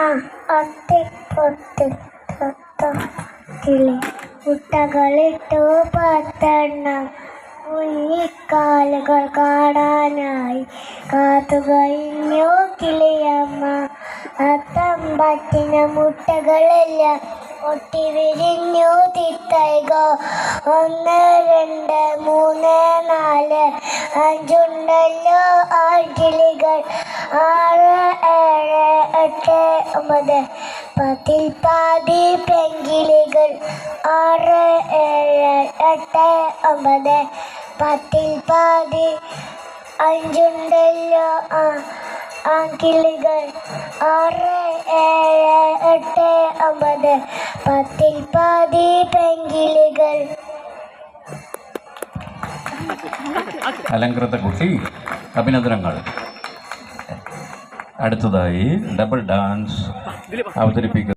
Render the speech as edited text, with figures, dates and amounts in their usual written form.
അത്തിപ്പൊത്തിലെ മുട്ടകളിട്ടു 10 കുഞ്ഞിക്കാലുകൾ കാണാനായി കാത്തുകഴിഞ്ഞു കിളിയമ്മ. അത്തമ്പറ്റിന മുട്ടകളെല്ലാം ഒട്ടി വിരിഞ്ഞു തിത്തൈകൾ. 1, 2, 3, 4, 5 ഉണ്ടല്ലോ ആൺകിളികൾ. 6, 7, 8, 9, 10 പാതി പെൺകിളികൾ. 6, 7, 8, 9, 10 പാതി 5 ഉണ്ടല്ലോ ആൺകിളികൾ. 6, 7, 8, 9, 10 പാതി പെൺകിളികൾ. അലങ്കൃത കുട്ടി, അഭിനന്ദനങ്ങൾ. അടുത്തതായി ഡബിൾ ഡാൻസ് അവതരിപ്പിക്കുന്നു.